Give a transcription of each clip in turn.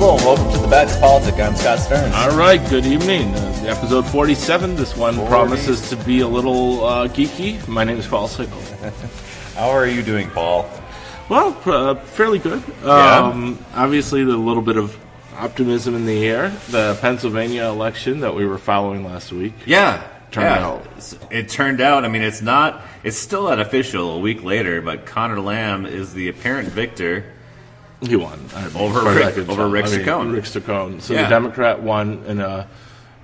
Hello, and welcome to the Badge Politic. I'm Scott Stearns. All right, good evening. Episode 47. This one promises to be a little geeky. My name is Paul Sickle. How are you doing, Paul? Well, fairly good. Yeah. Obviously, a little bit of optimism in the air. The Pennsylvania election that we were following last week. Turned out. It turned out, I mean, it's still not official a week later, but Conor Lamb is the apparent victor. He won. Over Rick Saccone. So yeah. The Democrat won in a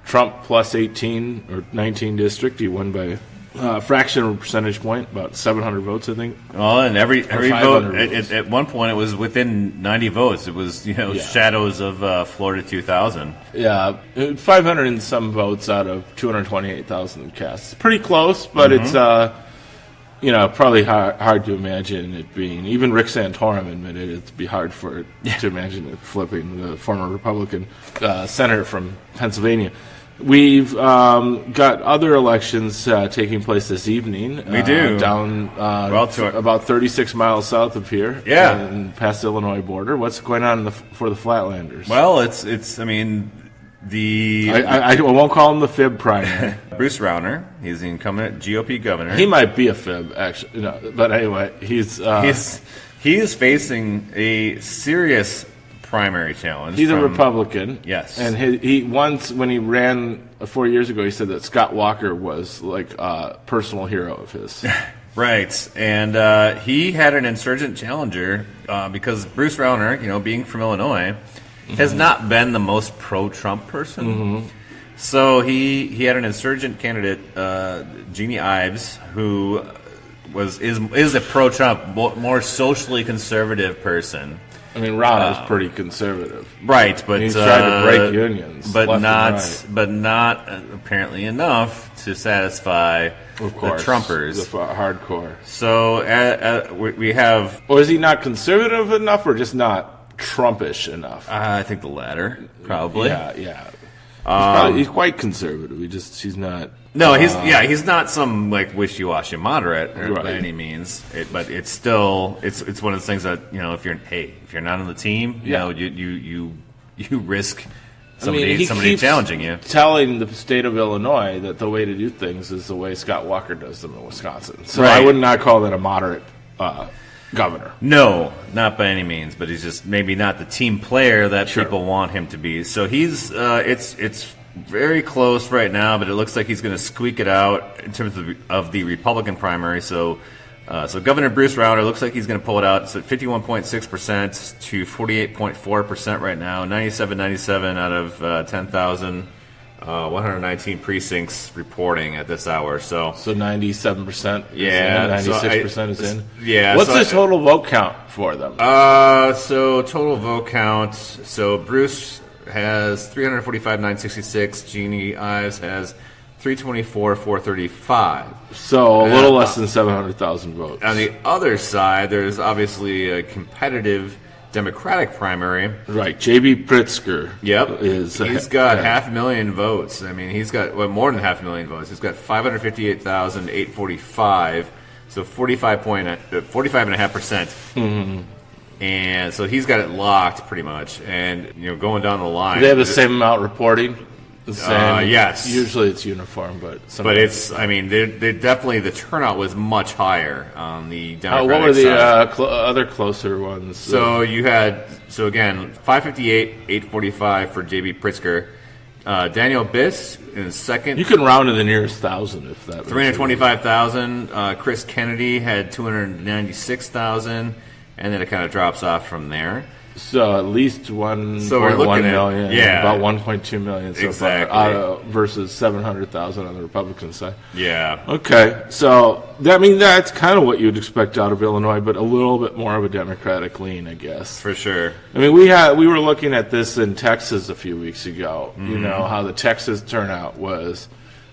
Trump plus 18 or 19 district. He won by a fraction of a percentage point, about 700 votes, I think. Well, and every vote, at one point, it was within 90 votes. It was, shadows of Florida 2000. Yeah, 500 and some votes out of 228,000 cast. Pretty close, but it's probably hard to imagine it being. Even Rick Santorum admitted it'd be hard for it to imagine it flipping, the former Republican senator from Pennsylvania. We've got other elections taking place this evening. We do. Down about 36 miles south of here. Yeah. And past the Illinois border. What's going on for the Flatlanders? Well, it's I mean, I won't call him the fib primary. Bruce Rauner, he's the incumbent GOP governor. He might be a fib, actually. No, but anyway, he is facing a serious primary challenge. He's a Republican. Yes. And he once, when he ran 4 years ago, he said that Scott Walker was like a personal hero of his. Right. And he had an insurgent challenger because Bruce Rauner, being from Illinois, has not been the most pro-Trump person. Mm-hmm. So he had an insurgent candidate, Jeannie Ives, who is a pro-Trump, more socially conservative person. I mean, Rauner's pretty conservative, right? But he's trying to break unions, but not apparently enough to satisfy the Trumpers, the hardcore. So we have, or is he not conservative enough, or just not Trumpish enough? I think the latter, probably. Yeah. He's quite conservative. He's not. No, he's not some like wishy-washy moderate by any means. But it's still it's one of the things that if you're not on the team, you risk somebody challenging you. Telling the state of Illinois that the way to do things is the way Scott Walker does them in Wisconsin. So I would not call that a moderate governor. No, not by any means. But he's just maybe not the team player that people want him to be. So he's it's very close right now, but it looks like he's going to squeak it out in terms of the Republican primary. So Governor Bruce Rauner looks like he's going to pull it out. It's at 51.6% to 48.4% right now. 97 out of 10,000. 119 precincts reporting at this hour. So 97%. Yeah, 96% is in. Yeah. What's the total vote count for them? So total vote count. So Bruce has 345,966. Jeannie Ives has 324,435. So a little less than 700,000 votes. On the other side, there's obviously a competitive Democratic primary. Right, J.B. Pritzker. Yep. He's got 500,000 votes. I mean, he's got more than 500,000 votes. He's got 558,845, so 45.5%. Mm-hmm. And so he's got it locked pretty much. And, going down the line. Do they have the same amount reporting? The same? Yes. Usually it's uniform, but it's, I mean, they definitely, the turnout was much higher on the Democratic what were the side. other closer ones? So you had, again, 558,845 for J.B. Pritzker. Daniel Biss in second. You can round to the nearest thousand if that. 325,000. Chris Kennedy had 296,000, and then it kind of drops off from there. So at least 1.1 million, about 1.2 million so far, versus 700,000 on the Republican side. Yeah. Okay, so that's kind of what you'd expect out of Illinois, but a little bit more of a Democratic lean, I guess. For sure. I mean, we were looking at this in Texas a few weeks ago. Mm-hmm. How the Texas turnout was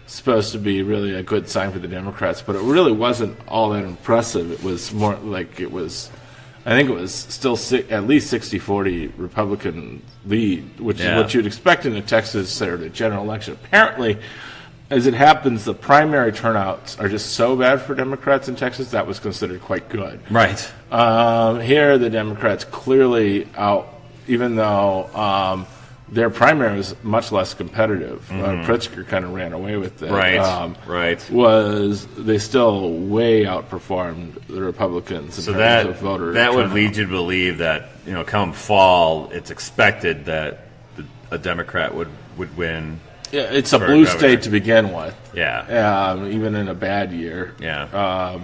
supposed to be really a good sign for the Democrats, but it really wasn't all that impressive. It was more like I think it was still at least 60-40 Republican lead, which is what you'd expect in a Texas or the general election. Apparently, as it happens, the primary turnouts are just so bad for Democrats in Texas that was considered quite good. Right. Here, the Democrats clearly even though their primary was much less competitive. Pritzker kind of ran away with it. Right. They still way outperformed the Republicans in terms of voter that would turnout. lead you to believe that, come fall, it's expected that a Democrat would win. Yeah, it's a blue state to begin with. Yeah. Even in a bad year. Yeah.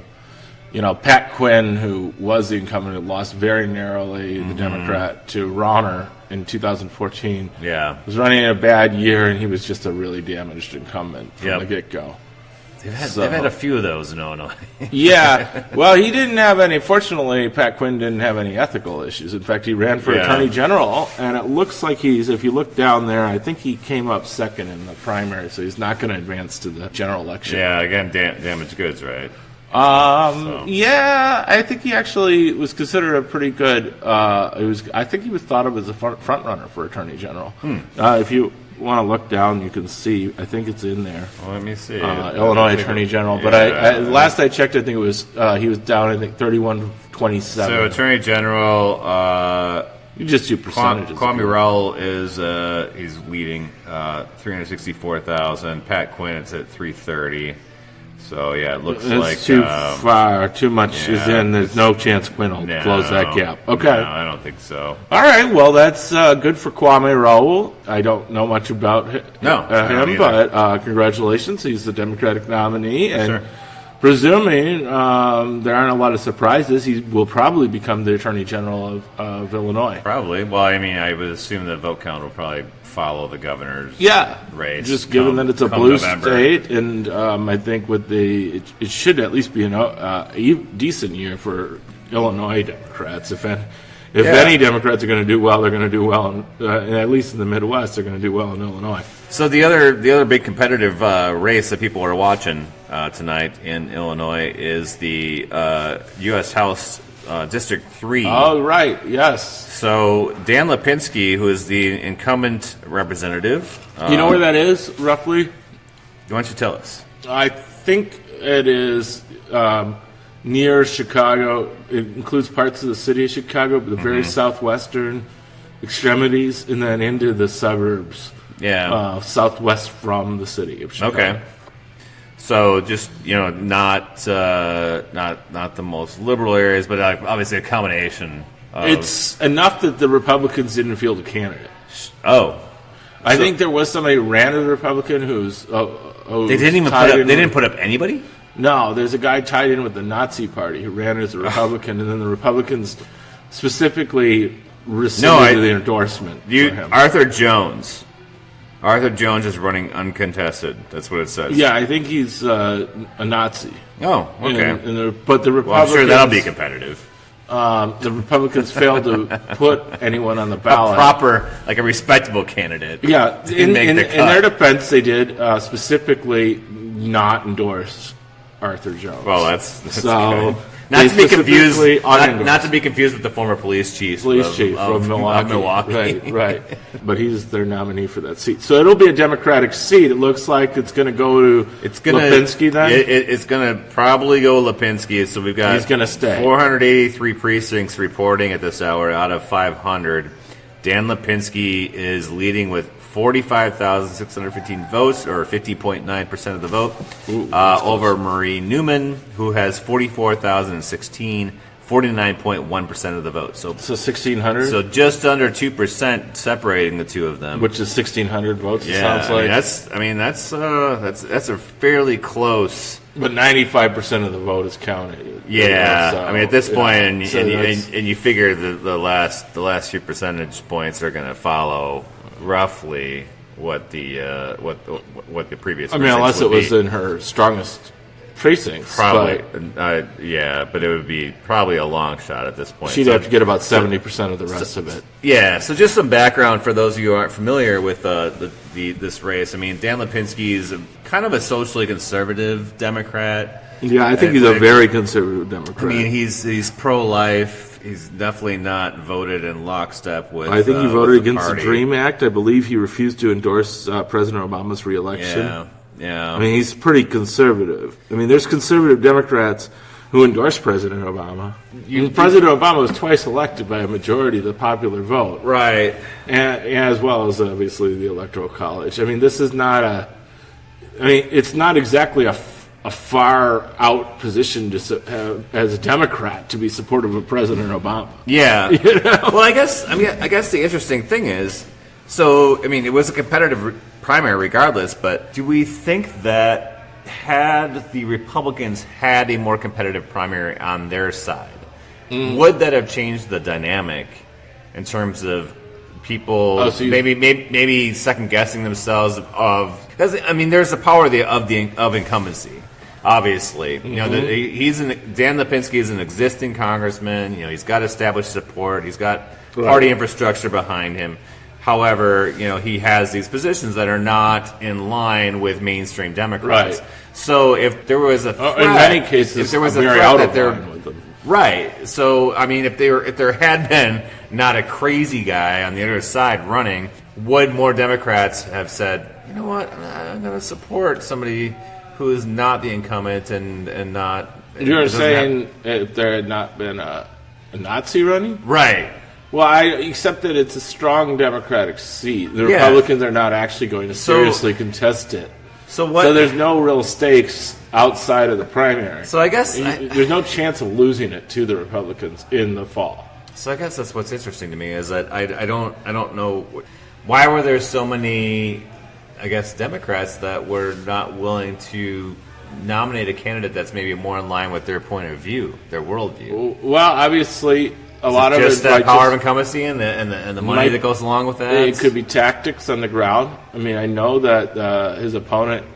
Pat Quinn, who was the incumbent, lost very narrowly, the Democrat, to Rauner in 2014. Yeah. Was running in a bad year, and he was just a really damaged incumbent from the get-go. They've had a few of those in Illinois. Yeah. Well, he didn't have any. Fortunately, Pat Quinn didn't have any ethical issues. In fact, he ran for Attorney General, and it looks like if you look down there, I think he came up second in the primary, so he's not going to advance to the general election. Yeah, again, damaged goods, right? Yeah, I think he actually was considered a pretty good. I think he was thought of as a front runner for Attorney General. If you want to look down, you can see. I think it's in there. Well, let me see. Illinois Attorney General. But last I checked, I think it was he was down. I think 31-27. So Attorney General. You just do percentages. Kwame Rowell is he's leading 364,000. Pat Quinn is at 330. So yeah, it looks like too far. Too much is in. There's no chance Quinn will close that gap. Okay, no, I don't think so. All right, well that's good for Kwame Rowell. I don't know much about him, but congratulations. He's the Democratic nominee, and presuming there aren't a lot of surprises, he will probably become the Attorney General of Illinois. Probably. Well, I mean, I would assume the vote count will probably follow the governor's race. Just given that it's a blue state, and I think with it should at least be a decent year for Illinois Democrats. If any Democrats are going to do well, they're going to do well, at least in the Midwest, they're going to do well in Illinois. So the other big competitive race that people are watching tonight in Illinois is the U.S. House District 3. Oh, right, yes. So Dan Lipinski, who is the incumbent representative. You know where that is, roughly? Why don't you tell us? I think it is near Chicago. It includes parts of the city of Chicago, but the very southwestern extremities, and then into the suburbs. Yeah. Southwest from the city of Chicago. Okay. So just not the most liberal areas, but obviously a combination. It's enough that the Republicans didn't field a candidate. Oh, I think there was somebody who ran as a Republican who's they didn't even put up anybody. No, there's a guy tied in with the Nazi Party who ran as a Republican, and then the Republicans specifically rescinded the endorsement for him. Arthur Jones. Arthur Jones is running uncontested. That's what it says. Yeah, I think he's a Nazi. Oh, okay. But the Republicans... Well, I'm sure that'll be competitive. The Republicans failed to put anyone on the ballot. A respectable candidate. Yeah, in their defense, they did specifically not endorse Arthur Jones. Well, that's so good. Not to be confused with the former police chief from Milwaukee. Right. But he's their nominee for that seat. So it'll be a Democratic seat. It looks like it's going to go to Lipinski then? It's going to probably go Lipinski. So we've got he's going to stay. 483 precincts reporting at this hour out of 500. Dan Lipinski is leading with 45,615 votes, or 50.9% of the vote, over Marie Newman, who has 44,016, 49.1% of the vote. So 1,600? So just under 2% separating the two of them. Which is 1,600 votes, it sounds like. That's a fairly close... But 95% of the vote is counted. Yeah, so, at this point, and you figure the last few percentage points are going to follow roughly what the previous. Unless it was in her strongest precincts. Probably, but it would be probably a long shot at this point. She'd have to get about 70% of the rest of it. Yeah. So just some background for those of you who aren't familiar with this race. Dan Lipinski is kind of a socially conservative Democrat. Yeah, I think he's a very conservative Democrat. He's pro-life. He's definitely not voted in lockstep with. I think he voted against the DREAM Act. I believe he refused to endorse President Obama's reelection. Yeah. He's pretty conservative. There's conservative Democrats who endorsed President Obama. President Obama was twice elected by a majority of the popular vote. Right. And as well as, obviously, the Electoral College. I mean, this is not it's not exactly a far-out position to as a Democrat to be supportive of President Obama. Yeah. You know? Well, I guess the interesting thing is, it was a competitive primary regardless, but do we think that had the Republicans had a more competitive primary on their side, would that have changed the dynamic in terms of people maybe second guessing themselves because there's the power of incumbency. Obviously, Dan Lipinski is an existing congressman. He's got established support. He's got party infrastructure behind him. However, he has these positions that are not in line with mainstream Democrats. Right. So if there was a threat, in many cases, if there was a very threat out that of they're line with them. Right. So if there had been not a crazy guy on the other side running, would more Democrats have said, you know what, I'm going to support somebody who is not the incumbent and not... You're saying if there had not been a Nazi running? Right. Well, I accept that it's a strong Democratic seat. The Republicans are not actually going to seriously contest it. So there's no real stakes outside of the primary. So I guess... there's no chance of losing it to the Republicans in the fall. So I guess that's what's interesting to me is that I don't know... Why were there so many, Democrats that were not willing to nominate a candidate that's maybe more in line with their point of view, their worldview? Well, obviously... A lot of it that power of incumbency and the money that goes along with that. It could be tactics on the ground. I know that his opponent,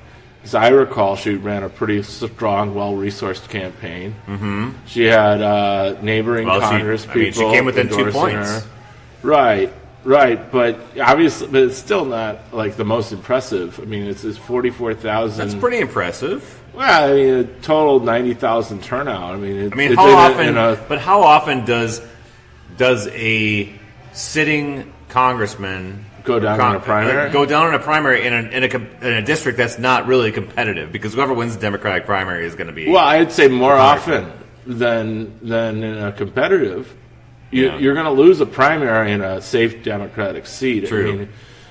as I recall, she ran a pretty strong, well-resourced campaign. Mm-hmm. She had neighboring Congress people. She came within 2 points. Her. Right. But it's still not like the most impressive. It's 44,000. That's pretty impressive. Well, a total 90,000 turnout. How often does a sitting congressman go down in a primary? Go down in a primary in a district that's not really competitive because whoever wins the Democratic primary is going to be. Well, I'd say more often than in a competitive. You're going to lose a primary in a safe Democratic seat. True.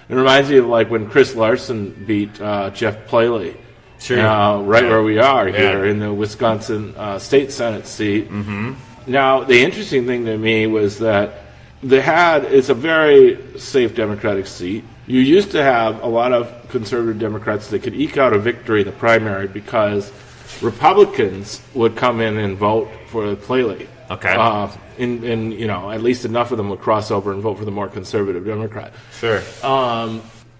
It reminds me of like when Chris Larson beat Jeff Plaley. Sure. Where we are here in the Wisconsin State Senate seat. Mm-hmm. Now, the interesting thing to me was that it's a very safe Democratic seat. You used to have a lot of conservative Democrats that could eke out a victory in the primary because Republicans would come in and vote for Plaley. Okay. At least enough of them would cross over and vote for the more conservative Democrat. Sure.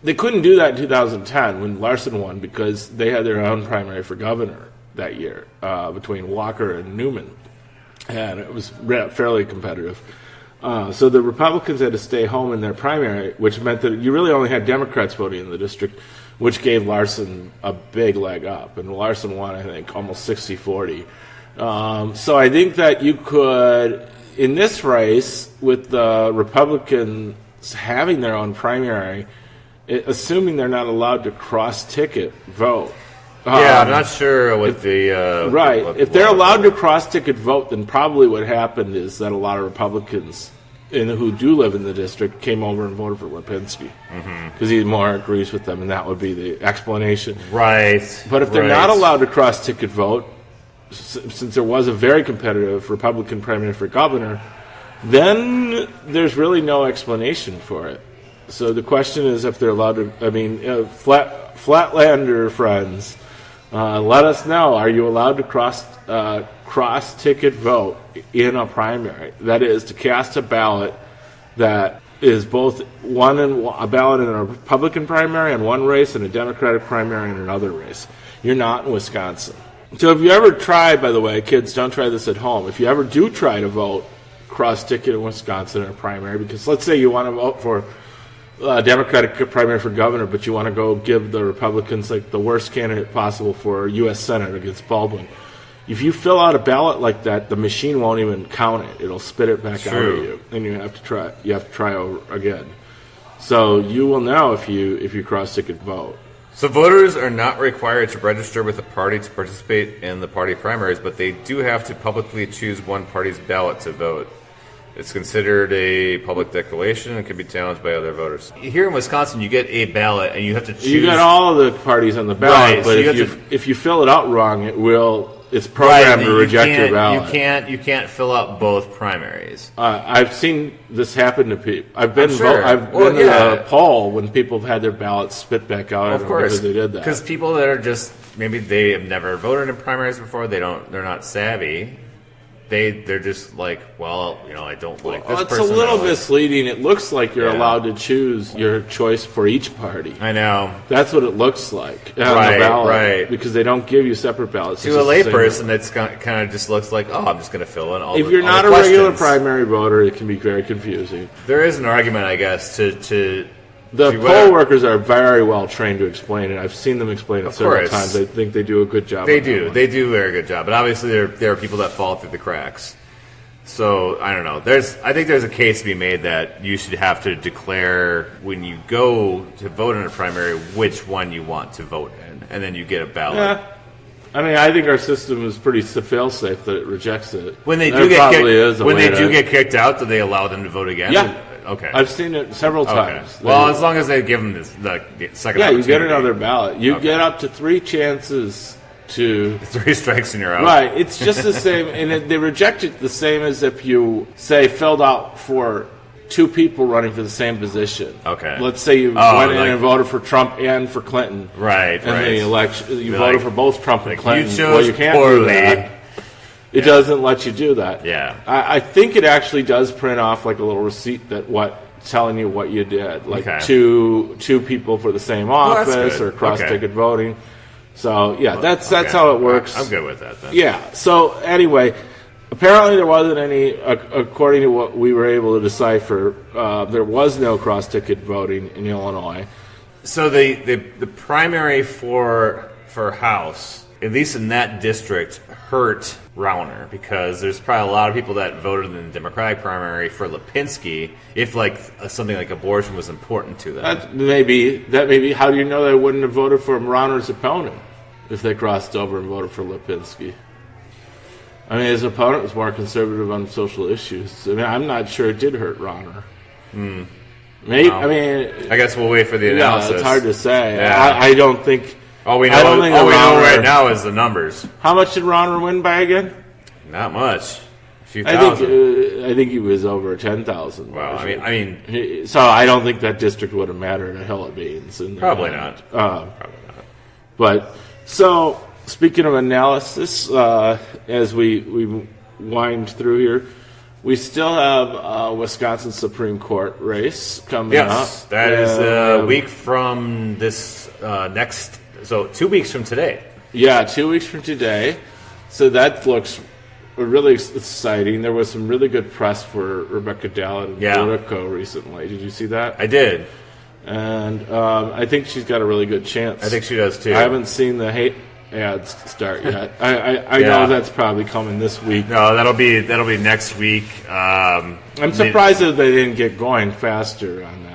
They couldn't do that in 2010 when Larson won because they had their own primary for governor that year between Walker and Newman. And it was fairly competitive. So the Republicans had to stay home in their primary, which meant that you really only had Democrats voting in the district, which gave Larson a big leg up. And Larson won, I think, almost 60-40. So I think that you could, in this race, with the Republicans having their own primary, assuming they're not allowed to cross-ticket vote. I'm not sure with the... right. If they're allowed to cross-ticket vote, then probably what happened is that a lot of Republicans who do live in the district came over and voted for Lipinski because he more agrees with them, and that would be the explanation. Right. But if they're not allowed to cross-ticket vote, since there was a very competitive Republican primary for governor, then there's really no explanation for it. So the question is if they're allowed to, Flatlander friends, let us know, are you allowed to cross-ticket vote in a primary? That is, to cast a ballot that is both a ballot in a Republican primary in one race and a Democratic primary in another race. You're not in Wisconsin. So if you ever try, by the way, kids, don't try this at home. If you ever do try to vote cross-ticket in Wisconsin in a primary, because let's say you want to vote for a Democratic primary for governor, but you want to go give the Republicans like the worst candidate possible for U.S. Senate against Baldwin. If you fill out a ballot like that, the machine won't even count it. It'll spit it back out of you, and you have to try. You have to try over again. So you will know if you cross-ticket vote. So voters are not required to register with a party to participate in the party primaries, but they do have to publicly choose one party's ballot to vote. It's considered a public declaration and can be challenged by other voters. Here in Wisconsin, you get a ballot and you have to choose. You got all of the parties on the ballot, Right, but so if you fill it out wrong, it's programmed to reject your ballot. You can't fill out both primaries. I've seen this happen to people. I've been I'm sure. I've been in a poll when people have had their ballots spit back out. Of course, because they did that. Because people that are just maybe they have never voted in primaries before, they're not savvy. They're just like, well, I don't like this person. It's a little misleading. It looks like you're allowed to choose your choice for each party. I know. That's what it looks like on the ballot, right? Because they don't give you separate ballots. To a layperson, it's kind of just looks like, I'm just going to fill in all. If you're not a regular primary voter, it can be very confusing. There is an argument, I guess, to the poll workers are very well trained to explain it. I've seen them explain it several times. I think they do a good job. They do a very good job. But obviously, there are people that fall through the cracks. So I don't know. I think there's a case to be made that you should have to declare when you go to vote in a primary which one you want to vote in, and then you get a ballot. Yeah. I mean, I think our system is pretty fail-safe that it rejects it. When they do get kicked out, do they allow them to vote again? Yeah. Okay. I've seen it several times. Okay. Well, as long as they give them the second opportunity. You get another ballot. You get up to 3 chances to... 3 strikes and you're out. Right. It's just the same. And they reject it the same as if you, say, filled out for 2 people running for the same position. Okay. Let's say you went in and voted for Trump and for Clinton. Right, and the election, you voted for both Trump and Clinton. You chose you can't poorly. do that. It doesn't let you do that. Yeah. I think it actually does print off like a little receipt telling you what you did. Like two people for the same office or cross-ticket voting. So, that's how it works. I'm good with that then. Yeah. So, anyway, apparently there wasn't any, according to what we were able to decipher, there was no cross-ticket voting in Illinois. So the primary for House, at least in that district, hurt Rauner because there's probably a lot of people that voted in the Democratic primary for Lipinski if something like abortion was important to them. That may be. How do you know they wouldn't have voted for Rauner's opponent if they crossed over and voted for Lipinski? I mean, his opponent was more conservative on social issues. I mean, I'm not sure it did hurt Rauner. Maybe. Wow. I mean, I guess we'll wait for the analysis. Yeah, it's hard to say. Yeah. I don't think. All we know right now is the numbers. How much did Rauner win by again? Not much. A few thousand. I think he was over 10,000. Wow. I mean, so I don't think that district would have mattered a hill of beans. Probably not. Probably not. But so speaking of analysis, as we wind through here, we still have a Wisconsin Supreme Court race coming up. Yes, that is a week from this next. So 2 weeks from today. Yeah, 2 weeks from today. So that looks really exciting. There was some really good press for Rebecca Dallett and Politico recently. Did you see that? I did. And I think she's got a really good chance. I think she does too. I haven't seen the hate ads start yet. I know that's probably coming this week. No, that'll be next week. I'm surprised that they didn't get going faster on that.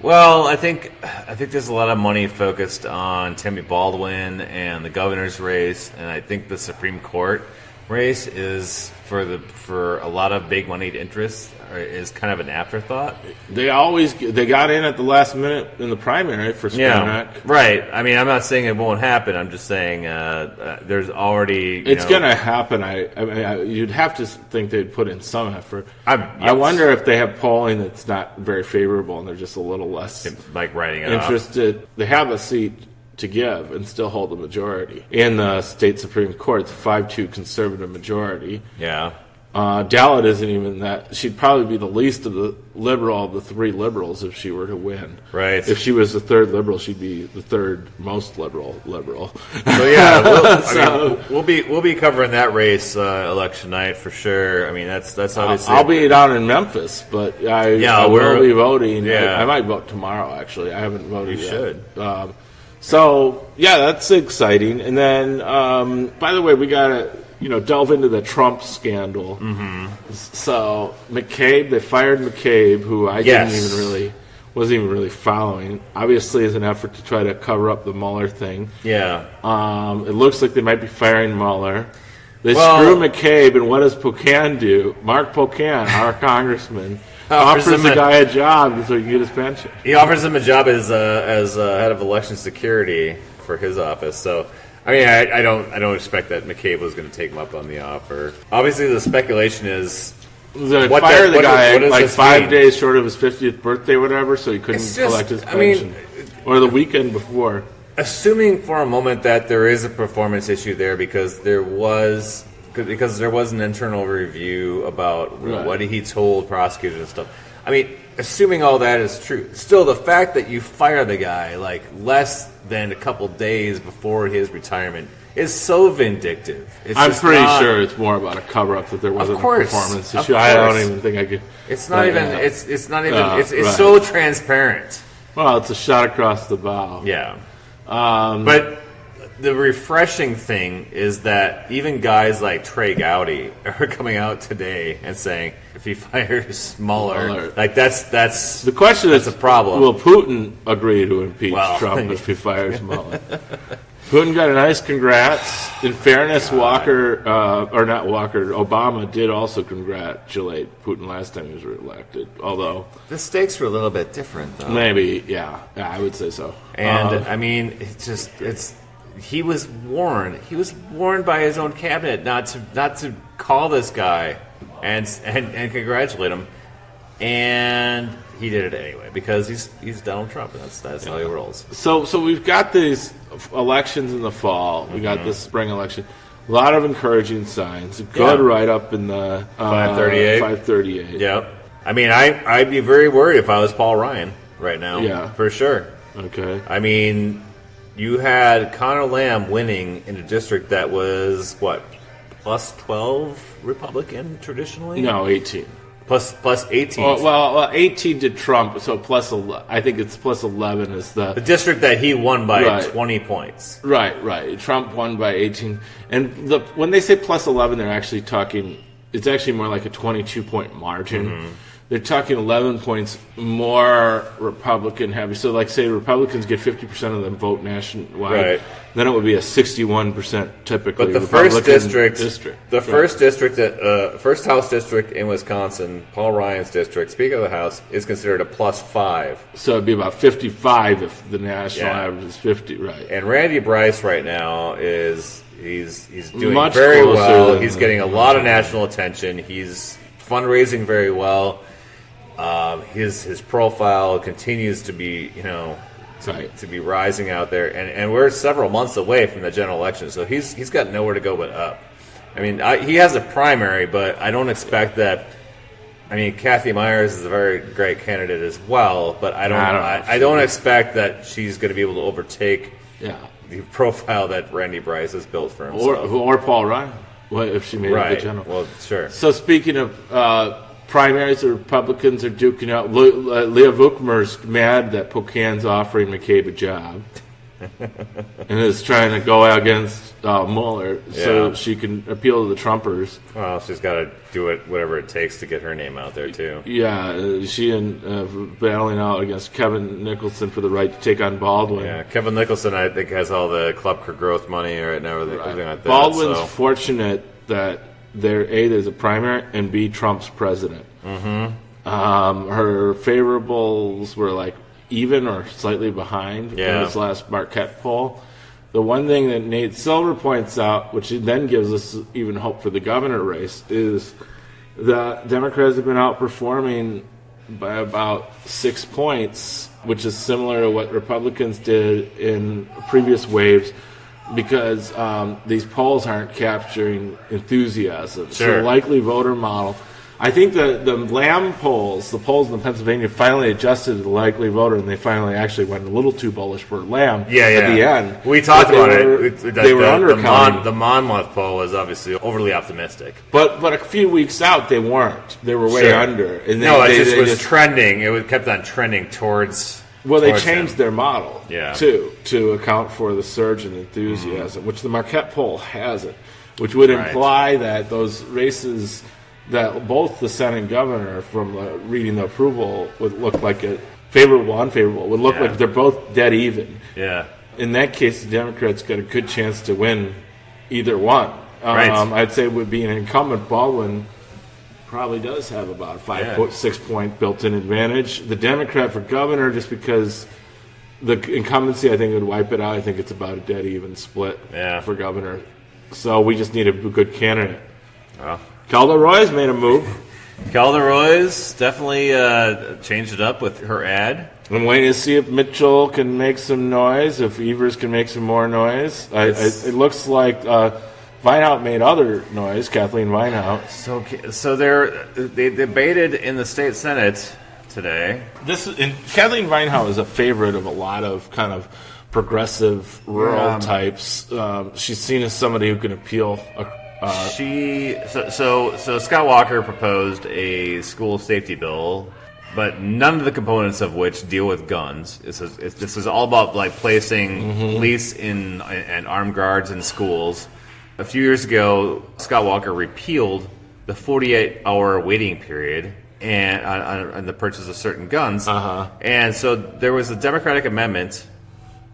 Well, I think there's a lot of money focused on Tammy Baldwin and the governor's race, and I think the Supreme Court race is for a lot of big moneyed interests is kind of an afterthought. They got in at the last minute in the primary for Spinack. Yeah, right. I mean, I'm not saying it won't happen. I'm just saying there's already. It's going to happen. I mean, you'd have to think they'd put in some effort. I wonder if they have polling that's not very favorable and they're just a little less writing it interested. Up. They have a seat to give and still hold the majority in the state Supreme Court. It's a 5-2 conservative majority. Yeah. Dallett isn't even that. She'd probably be the least of the liberal of the 3 liberals if she were to win. Right. If she was the 3rd liberal, she'd be the 3rd most liberal. So yeah, we'll be covering that race election night for sure. I mean, that's obviously. I'll be down in Memphis, but I will be voting. Yeah. I might vote tomorrow. Actually, I haven't voted yet. You should. So yeah, that's exciting. And then, by the way, we gotta delve into the Trump scandal. Mm-hmm. So McCabe, they fired McCabe, who I didn't even really wasn't even really following. Obviously, as an effort to try to cover up the Mueller thing. Yeah. It looks like they might be firing Mueller. They screw McCabe, and what does Pocan do? Mark Pocan, our congressman, offers the guy a job so he can get his pension. He offers him a job as head of election security for his office. So, I mean, I don't expect that McCabe was going to take him up on the offer. Obviously, the speculation is they fire the guy like 5 days short of his 50th birthday, or whatever, so he couldn't collect his pension, or the weekend before. Assuming for a moment that there is a performance issue there because there was an internal review about what he told prosecutors and stuff. I mean, assuming all that is true, still the fact that you fire the guy like less than a couple days before his retirement is so vindictive. I'm pretty sure it's more about a cover-up that there wasn't a performance issue. I don't even think I could. It's not even. It's not even. It's so transparent. Well, it's a shot across the bow. Yeah. But the refreshing thing is that even guys like Trey Gowdy are coming out today and saying if he fires Mueller, like that's the question. That's a problem. Will Putin agree to impeach Trump if he fires Mueller? Putin got a nice congrats. In fairness, Obama did also congratulate Putin last time he was reelected. Although the stakes were a little bit different, though. Maybe, yeah, I would say so. And I mean, he was warned. He was warned by his own cabinet not to call this guy and congratulate him, and he did it anyway because he's Donald Trump. And that's how he rolls. So we've got these elections in the fall. We got this spring election. A lot of encouraging signs. Good write-up in the 538. 538. Yep. I mean, I'd be very worried if I was Paul Ryan right now. Yeah. For sure. Okay. I mean, you had Conor Lamb winning in a district that was, plus 12 Republican traditionally? No, 18. Plus 18. Well, 18 to Trump, so I think it's plus 11 is the district that he won by 20 points. Right. Trump won by 18. And when they say plus 11, they're actually talking, it's actually more like a 22-point margin. Mm-hmm. They're talking 11 points more Republican heavy. So, like, say Republicans get 50% of them vote nationwide, then it would be a 61% typically. But the Republican first first House district in Wisconsin, Paul Ryan's district, Speaker of the House, is considered a plus 5. So it'd be about 55 if the national average is 50, right? And Randy Bryce right now he's doing much very well. He's getting a lot of national attention. He's fundraising very well. His profile continues to be, to be rising out there, and we're several months away from the general election, so he's got nowhere to go but up. I mean, he has a primary, but I don't expect that. I mean, Kathy Myers is a very great candidate as well, but I don't expect that she's going to be able to overtake the profile that Randy Bryce has built for himself, or Paul Ryan, if she made it the general. Well, sure. So speaking of primaries, the Republicans are duking out. Leah Vukmer's mad that Pocan's offering McCabe a job and is trying to go against Mueller so she can appeal to the Trumpers. Well, she's got to do whatever it takes to get her name out there, too. Yeah, she and battling out against Kevin Nicholson for the right to take on Baldwin. Yeah, Kevin Nicholson, I think, has all the Club for Growth money right now. Everything like that. Baldwin's fortunate that there's a primary, and B, Trump's president. Mm-hmm. Her favorables were like even or slightly behind in this last Marquette poll. The one thing that Nate Silver points out, which then gives us even hope for the governor race, is the Democrats have been outperforming by about 6 points, which is similar to what Republicans did in previous waves, because these polls aren't capturing enthusiasm. Sure. So the likely voter model, I think the Lamb polls, the polls in Pennsylvania finally adjusted to the likely voter, and they finally actually went a little too bullish for Lamb at the end. We talked about it. They were undercounting. The Monmouth poll was obviously overly optimistic. But a few weeks out, they weren't. They were way under. And it was trending. It kept on trending towards... Well, they changed their model, too, to account for the surge in enthusiasm, which the Marquette poll hasn't, which would imply that those races, that both the Senate and governor, from reading the approval, would look like a favorable, unfavorable. It would look like they're both dead even. Yeah. In that case, the Democrats got a good chance to win either one. Right. I'd say it would be an incumbent. Baldwin probably does have about a 6 point built-in advantage. The Democrat for governor, just because the incumbency, I think, would wipe it out. I think it's about a dead even split for governor. So we just need a good candidate. Well, Calder Roy's made a move. Calder Roy's definitely changed it up with her ad. I'm waiting to see if Mitchell can make some noise, if Evers can make some more noise. It looks like Vinehout made other noise, Kathleen Vinehout. So they debated in the state senate today. Kathleen Vinehout is a favorite of a lot of kind of progressive rural types. She's seen as somebody who can appeal. So Scott Walker proposed a school safety bill, but none of the components of which deal with guns. This is all about like placing police and armed guards in schools. A few years ago, Scott Walker repealed the 48-hour waiting period and on the purchase of certain guns. And so there was a Democratic amendment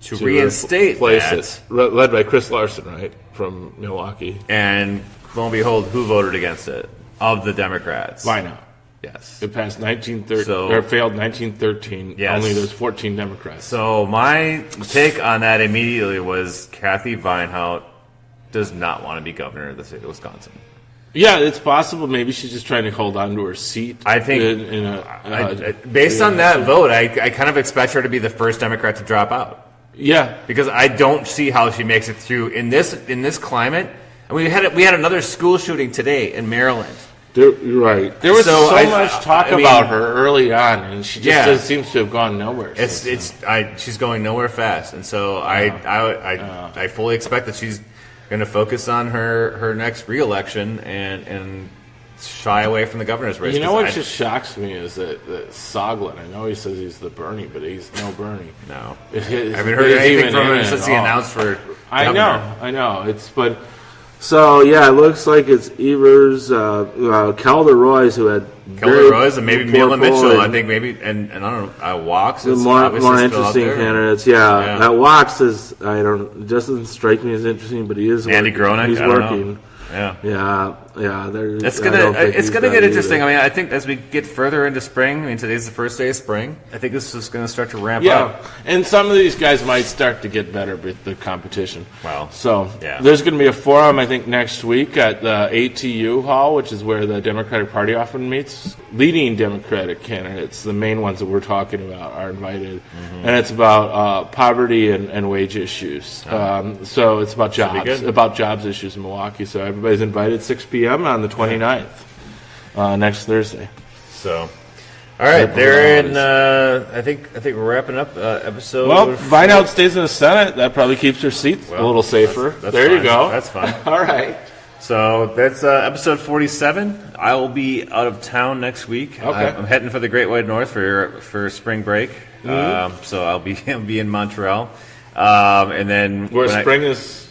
to reinstate that. Led by Chris Larson, right, from Milwaukee. And lo and behold, who voted against it? Of the Democrats. Vinehout. Yes. It passed 1913, or failed 1913. Yes. Only there's 14 Democrats. So my take on that immediately was Kathy Vinehout does not want to be governor of the state of Wisconsin. Yeah, it's possible. Maybe she's just trying to hold on to her seat. I think, based on that vote, I kind of expect her to be the first Democrat to drop out. Yeah, because I don't see how she makes it through in this climate. And we had another school shooting today in Maryland. You're right. There was so much talk about her early on, and she just seems to have gone nowhere. She's going nowhere fast, and so I fully expect that she's going to focus on her next re-election and shy away from the governor's race. You know what just shocks me is that Soglin, I know he says he's the Bernie, but he's no Bernie. No. I haven't heard anything from him since he announced for governor. I know. So, it looks like it's Evers, Calder Roy's who had Calder Roy's and maybe Mila Mitchell. I think maybe, and I don't know, Walks is more interesting candidates. That Walks is, doesn't strike me as interesting, but he is Andy Groenick, he's working. Yeah. It's gonna get interesting. Either. I mean, I think as we get further into spring, today's the first day of spring. I think this is going to start to ramp up. And some of these guys might start to get better with the competition. Wow. So there's going to be a forum, I think, next week at the ATU Hall, which is where the Democratic Party often meets. Leading Democratic candidates, the main ones that we're talking about, are invited, and it's about poverty and wage issues. So it's about jobs issues in Milwaukee. So everybody's invited 6 p.m. on the 29th, next Thursday. So, all right, I think we're wrapping up episode. Well, Vinehout stays in the Senate. That probably keeps her seat a little safer. That's there fine. You go. That's fine. All right. So that's episode 47. I will be out of town next week. Okay. I'm heading for the Great White North for spring break. So I'll be in Montreal, and then where spring is.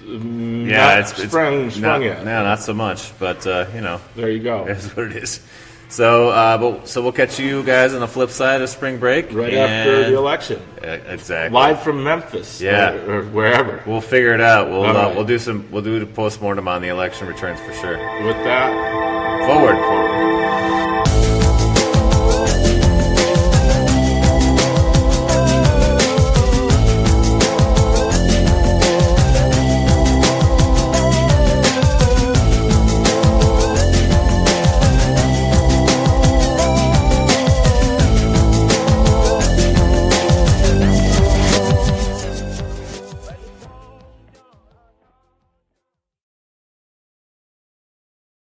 It's sprung yet. No, not so much. But there you go. That's what it is. So, we'll catch you guys on the flip side of spring break, right after the election. Exactly. Live from Memphis, or wherever. We'll figure it out. We'll do the postmortem on the election returns for sure. With that, forward.